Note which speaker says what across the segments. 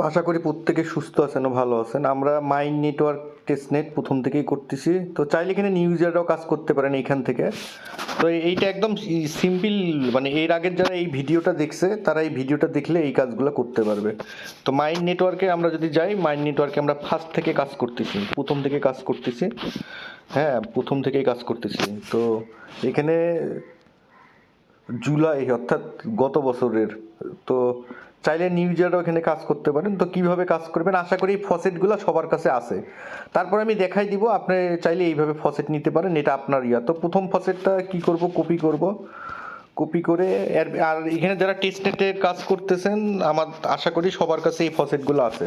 Speaker 1: তো আশা করি প্রত্যেকে সুস্থ আছেন ও ভালো আছেন। আমরা মাইন্ড নেটওয়ার্ক টেস্টনেট প্রথম থেকেই করতেছি। তো চাইলে এখানে নিউ ইউজাররাও কাজ করতে পারেন এইখান থেকে। তো এইটা একদম সিম্পল, মানে এর আগের যারা এই ভিডিওটা দেখছে তারা এই ভিডিওটা দেখলে এই কাজগুলো করতে পারবে। তো মাইন্ড নেটওয়ার্কে আমরা যদি যাই, মাইন্ড নেটওয়ার্কে আমরা ফার্স্ট থেকে কাজ করতেছি, প্রথম থেকে কাজ করতেছি। হ্যাঁ, প্রথম থেকেই কাজ করতেছি। তো এখানে জুলাই অর্থাৎ গত বছরের, তো চাইলে নিউ ইউজাররাও এখানে কাজ করতে পারেন। তো কিভাবে কাজ করবেন, আশা করি এই ফসেটগুলো সবার কাছে আছে। তারপর আমি দেখাই দিব, আপনি চাইলে এইভাবে ফসেট নিতে পারেন, এটা আপনার ইয়া। তো প্রথম ফসেটটা কি করব, কপি করে আর এখানে যারা টেস্টনেটে কাজ করতেছেন আমার আশা করি সবার কাছে এই ফসেটগুলো আছে।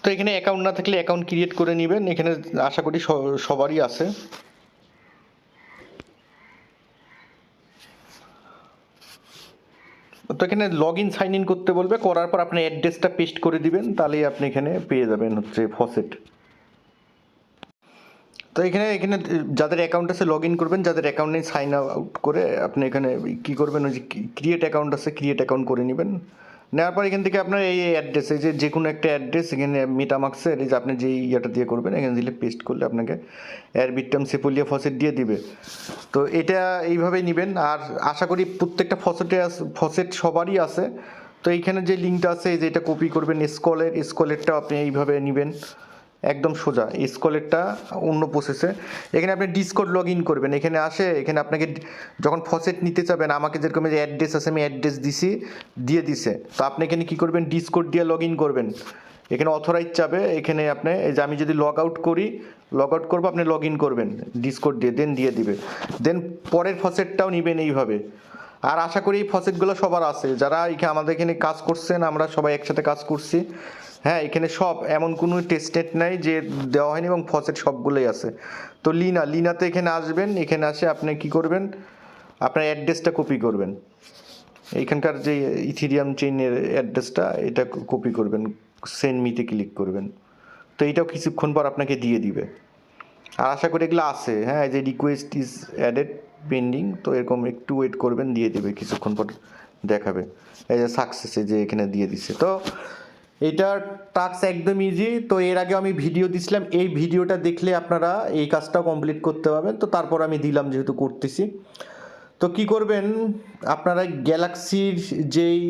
Speaker 1: তো এখানে অ্যাকাউন্ট না থাকলে অ্যাকাউন্ট ক্রিয়েট করে নেবেন, এখানে আশা করি সবারই আছে। তো এখানে লগ ইন সাইন ইন করতে বলবে, করার পর আপনি অ্যাড্রেসটা পেস্ট করে দিবেন, তাহলেই আপনি এখানে পেয়ে যাবেন হচ্ছে ফসেট। তো এখানে যাদের অ্যাকাউন্ট আছে লগ ইন করবেন, যাদের অ্যাকাউন্ট নেই সাইন আউট করে আপনি এখানে কী করবেন, ওই যে ক্রিয়েট অ্যাকাউন্ট আছে ক্রিয়েট অ্যাকাউন্ট করে নেবেন। নেওয়ার পর এখান থেকে আপনার এই অ্যাড্রেস, এই যে কোনো একটা অ্যাড্রেস এখানে মেটামাক্সের, এই যে আপনি যেই ইয়েটা দিয়ে করবেন এখানে দিলে পেস্ট করলে আপনাকে এয়ারবিট্টাম সেপুলিয়া ফসেট দিয়ে দিবে। তো এটা এইভাবেই নেবেন। আর আশা করি প্রত্যেকটা ফসেট সবারই আছে। তো এইখানে যে লিঙ্কটা আছে এই যে এটা কপি করবেন, স্কলেরটাও আপনি এইভাবে নেবেন, একদম সোজা। স্কলেরটা অন্য প্রসেসে, এখানে আপনি ডিসকোড লগ ইন করবেন। এখানে এখানে আপনাকে যখন ফসেট নিতে চাবেন, আমাকে যেরকম যে অ্যাড্রেস আছে আমি অ্যাড্রেস দিয়ে দিছে, তো আপনি এখানে কী করবেন, ডিসকোড দিয়ে লগ ইন করবেন। এখানে অথরাইজ চাবে, এখানে আপনি এই যে আমি যদি লগ আউট করবো, আপনি লগ ইন করবেন ডিসকোড দিয়ে, দিয়ে দিবে। দেন পরের ফসেটটাও নেবেন এইভাবে। আর আশা করি এই ফসেটগুলো সবার আছে, যারা আমাদের এখানে কাজ করছেন, আমরা সবাই একসাথে কাজ করছি। হ্যাঁ, এখানে সব এমন কোনো টেস্টনেট নাই যে দেওয়া হয়নি, এবং ফসেট সবগুলোই আছে। তো লিনাতে এখানে আসবেন, এখানে আসে আপনি কি করবেন, আপনার অ্যাড্রেসটা কপি করবেন, এইখানকার যে ইথিরিয়াম চেইনের অ্যাড্রেসটা এটা কপি করবেন, সেন্ড মিতে ক্লিক করবেন। তো এইটাও কিছুক্ষণ পর আপনাকে দিয়ে দিবে। আর আশা করি এগুলো আছে। হ্যাঁ, যে রিকোয়েস্ট ইজ অ্যাডেড পেন্ডিং, তো এরকম একটু ওয়েট করবেন, দিয়ে দেবে কিছুক্ষণ পর দেখাবে এই যে সাকসেসে যে এখানে দিয়ে দিছে। তো এটার টাস্ক একদম ইজি। তো এর আগে আমি ভিডিও দিছিলাম, এই ভিডিওটা দেখলে আপনারা এই কাজটাও কমপ্লিট করতে পারবেন। তো তারপর আমি দিলাম যেহেতু করতেছি। তো কি করবেন, আপনারা গ্যালাক্সির যেই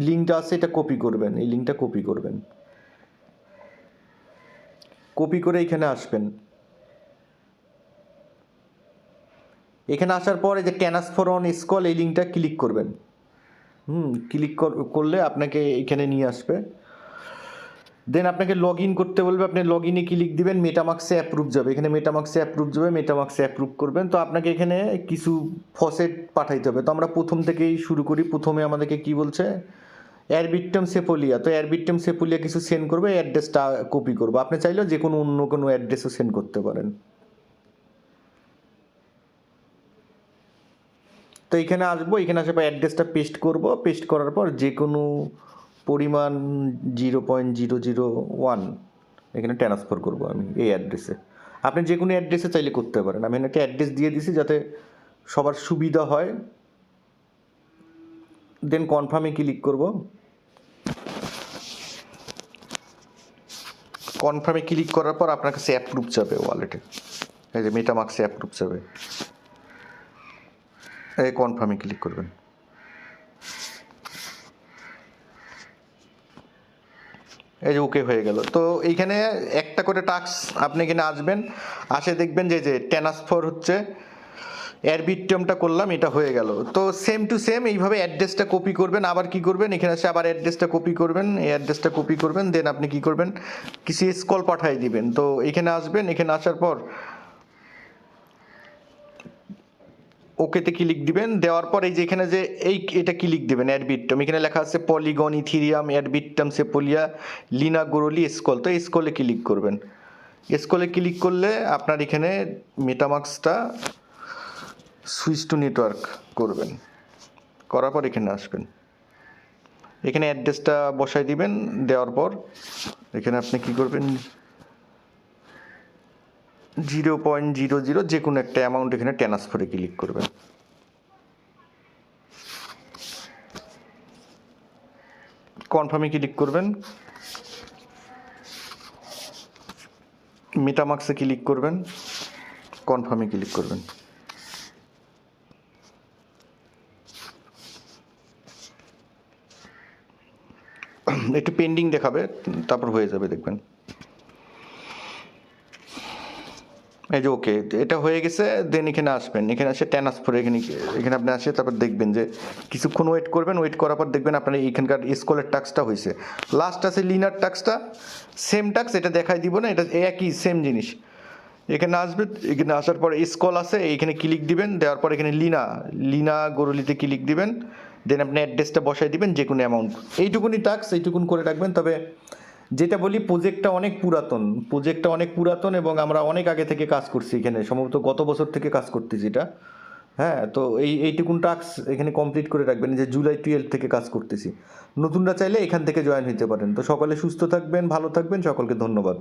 Speaker 1: লিঙ্কটা আছে এটা কপি করবেন, এই লিঙ্কটা কপি করবেন, কপি করে এখানে আসবেন। এখানে আসার পর এই যে ট্রান্সফার অন স্কল, এই লিঙ্কটা ক্লিক করবেন। ক্লিক করলে আপনাকে এখানে নিয়ে আসবে। দেন আপনাকে লগ ইন করতে বলবে, আপনি লগ ইনে ক্লিক দিবেন, মেটামাক্সে অ্যাপ্রুভ যাবে, এখানে মেটামাক্সে অ্যাপ্রুভ করবেন। তো আপনাকে এখানে কিছু ফসেট পাঠাইতে হবে। তো আমরা প্রথম থেকেই শুরু করি। প্রথমে আমাদেরকে কি বলছে, এয়ারবিট্টাম সেপোলিয়া। তো এয়ারবিট্টাম সেপোলিয়া কিছু সেন্ড করবে, অ্যাড্রেসটা কপি করবো। আপনি চাইলেও যে কোনো অন্য কোনো অ্যাড্রেসও সেন্ড করতে পারেন। তো এখানে আসবো, এখানে আসার পর অ্যাড্রেসটা পেস্ট করব, পেস্ট করার পর যে কোনো পরিমাণ 0.001 এখানে ট্রান্সফার করব আমি এই অ্যাড্রেসে। আপনি যে কোনো অ্যাড্রেসে চাইলে করতে পারেন। আমি একটা অ্যাড্রেস দিয়ে দিছি যাতে সবার সুবিধা হয়। দেন কনফার্মে ক্লিক করব। কনফার্মে ক্লিক করার পর আপনার কাছে অ্যাপ্রুভ যাবে ওয়ালেটে, এই যে মেটামাক্সে অ্যাপ্রুভ যাবে, এই কনফার্মে ক্লিক করবেন। এই যে ওকে হয়ে গেল। তো এইখানে একটা করে টাস্ক আপনি এখানে আসবেন, দেখবেন যে ট্রান্সফার হচ্ছে, এয়ারবিট্টামটা করলাম, এটা হয়ে গেল। তো সেম টু সেম এইভাবে অ্যাড্রেসটা কপি করবেন। আবার কি করবেন, এখানে এসে আবার অ্যাড্রেসটা কপি করবেন, এই অ্যাড্রেসটা কপি করবেন। দেন আপনি কি করবেন, কিছু স্কল পাঠিয়ে দিবেন। তো এখানে আসবেন, এখানে আসার পর ওকেতে ক্লিক দিবেন। দেওয়ার পর এই যে এখানে যে এটা ক্লিক দিবেন, অ্যাডবিট্টাম, এখানে লেখা আছে পলিগন ইথিরিয়াম অ্যাডবিট্টাম সেপোলিয়া লিনা গোরলি স্কল। তো স্কলে ক্লিক করবেন। স্কলে ক্লিক করলে আপনার এখানে মেটামাক্সটা সুইচ টু নেটওয়ার্ক করবেন, করার পর এখানে আসবেন, এখানে অ্যাড্রেসটা বসাই দিবেন। দেওয়ার পর এখানে আপনি কি করবেন, 0.00 যে কোনো একটা অ্যামাউন্ট এখানে ট্রান্সফারে ক্লিক করবেন। কনফার্মে ক্লিক করবেন, মেটামাস্কে ক্লিক করবেন, কনফার্মে ক্লিক করবেন। একটু পেন্ডিং দেখাবে, তারপর হয়ে যাবে দেখবেন। এই যে ওকে, এটা হয়ে গেছে। দেন এখানে আসবেন, এখানে আসে ট্রান্সফার, এখানে আপনি আসে তারপর দেখবেন যে কিছুক্ষণ ওয়েট করবেন। ওয়েট করার পর দেখবেন আপনার এইখানকার স্কলের টাস্কটা হয়েছে। লাস্ট আছে লিনার টাস্কটা, সেম টাস্ক, এটা দেখাই দিব না, এটা একই সেম জিনিস। এখানে আসবে, এখানে আসার পর স্কল আছে, এইখানে ক্লিক দিবেন, দেওয়ার পর এখানে লিনা গরুলিতে ক্লিক দিবেন। দেন আপনি অ্যাড্রেসটা বসাই দিবেন, যে কোনো অ্যামাউন্ট। এইটুকুনি টাস্ক, এইটুকুন করে রাখবেন। তবে যেটা বলি, প্রজেক্টটা অনেক পুরাতন এবং আমরা অনেক আগে থেকে কাজ করছি এখানে, সম্ভবত গত বছর থেকে কাজ করতেছি এটা। হ্যাঁ, তো এইটুকুন টাস্ক এখানে কমপ্লিট করে রাখবেন, যে জুলাই 12 থেকে কাজ করতেছি। নতুনরা চাইলে এখান থেকে জয়েন হতে পারেন। তো সকলে সুস্থ থাকবেন, ভালো থাকবেন, সকলকে ধন্যবাদ।